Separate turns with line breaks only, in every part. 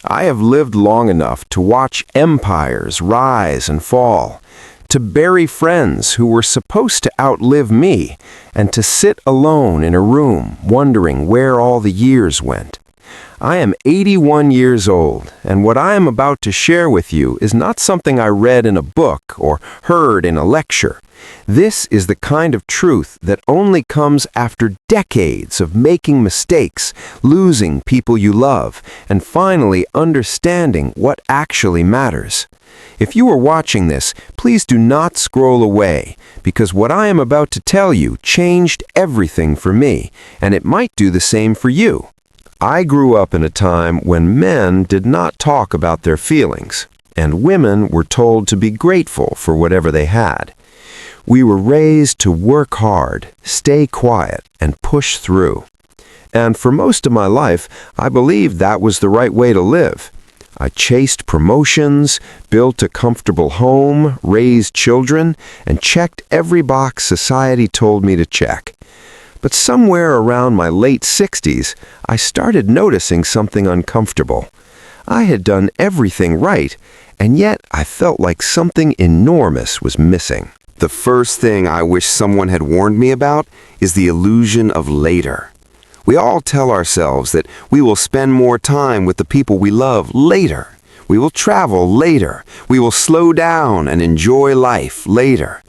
I have lived long enough to watch empires rise and fall, to bury friends who were supposed to outlive me, and to sit alone in a room wondering where all the years went. I am 81 years old, and what I am about to share with you is not something I read in a book or heard in a lecture. This is the kind of truth that only comes after decades of making mistakes, losing people you love, and finally understanding what actually matters. If you are watching this, please do not scroll away, because what I am about to tell you changed everything for me, and it might do the same for you. I grew up in a time when men did not talk about their feelings, and women were told to be grateful for whatever they had. We were raised to work hard, stay quiet, and push through. And for most of my life, I believed that was the right way to live. I chased promotions, built a comfortable home, raised children, and checked every box society told me to check. But somewhere around my late 60s, I started noticing something uncomfortable. I had done everything right, and yet I felt like something enormous was missing. The first thing I wish someone had warned me about is the illusion of later. We all tell ourselves that we will spend more time with the people we love later. We will travel later. We will slow down and enjoy life later.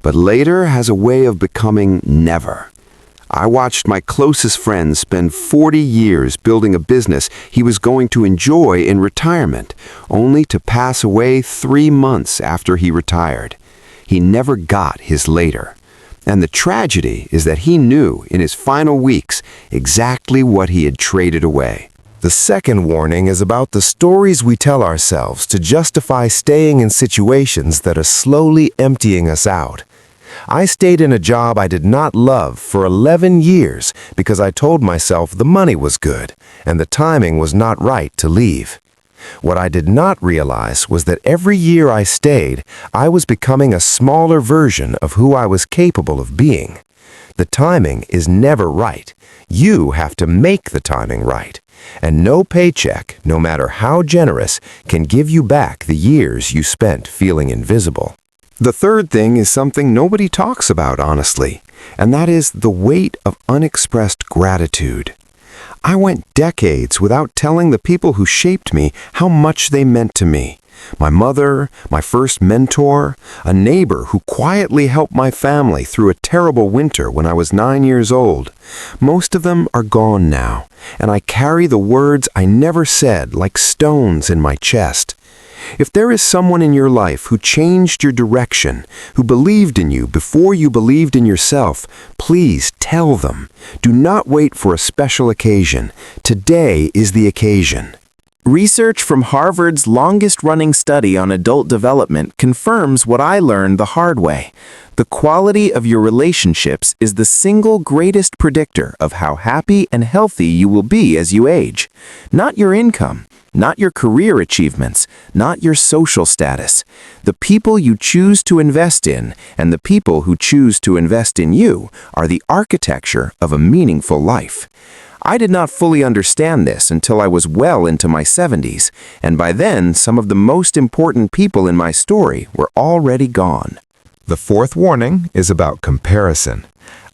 But later has a way of becoming never. I watched my closest friend spend 40 years building a business he was going to enjoy in retirement, only to pass away 3 months after he retired. He never got his later. And the tragedy is that he knew in his final weeks exactly what he had traded away. The second warning is about the stories we tell ourselves to justify staying in situations that are slowly emptying us out. I stayed in a job I did not love for 11 years because I told myself the money was good and the timing was not right to leave. What I did not realize was that every year I stayed, I was becoming a smaller version of who I was capable of being. The timing is never right. You have to make the timing right. And no paycheck, no matter how generous, can give you back the years you spent feeling invisible. The third thing is something nobody talks about honestly, and that is the weight of unexpressed gratitude. I went decades without telling the people who shaped me how much they meant to me. My mother, my first mentor, a neighbor who quietly helped my family through a terrible winter when I was 9 years old. Most of them are gone now, and I carry the words I never said like stones in my chest. If there is someone in your life who changed your direction, who believed in you before you believed in yourself, please tell them. Do not wait for a special occasion. Today is the occasion.
Research from Harvard's longest-running study on adult development confirms what I learned the hard way. The quality of your relationships is the single greatest predictor of how happy and healthy you will be as you age. Not your income, not your career achievements, not your social status. The people you choose to invest in and the people who choose to invest in you are the architecture of a meaningful life. I did not fully understand this until I was well into my 70s, and by then some of the most important people in my story were already gone.
The fourth warning is about comparison.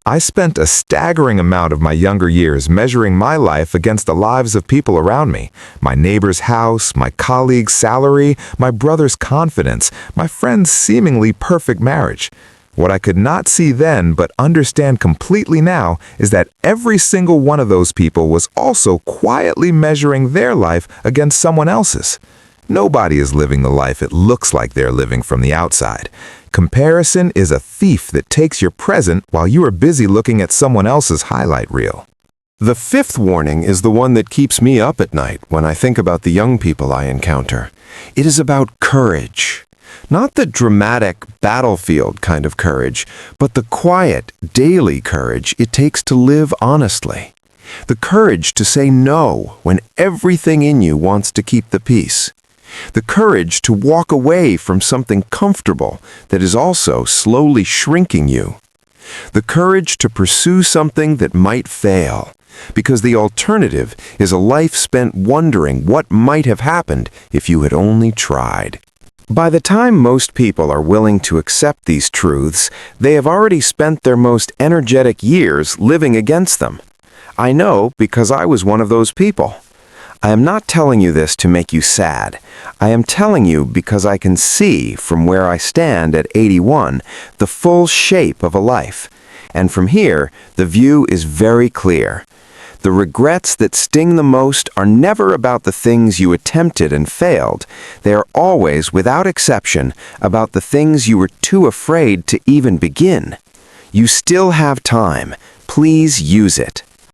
I spent a staggering amount of my younger years measuring my life against the lives of people around me. My neighbor's house, my colleague's salary, my brother's confidence, my friend's seemingly perfect marriage. What I could not see then but understand completely now is that every single one of those people was also quietly measuring their life against someone else's. Nobody is living the life it looks like they're living from the outside. Comparison is a thief that takes your present while you are busy looking at someone else's highlight reel.
The fifth warning is the one that keeps me up at night when I think about the young people I encounter. It is about courage. Not the dramatic battlefield kind of courage, but the quiet, daily courage it takes to live honestly. The courage to say no when everything in you wants to keep the peace. The courage to walk away from something comfortable that is also slowly shrinking you. The courage to pursue something that might fail, because the alternative is a life spent wondering what might have happened if you had only tried. By the time most people are willing to accept these truths, they have already spent their most energetic years living against them. I know because I was one of those people. I am not telling you this to make you sad. I am telling you because I can see from where I stand at 81 the full shape of a life. And from here, the view is very clear. The regrets that sting the most are never about the things you attempted and failed. They are always, without exception, about the things you were too afraid to even begin. You still have time. Please use it.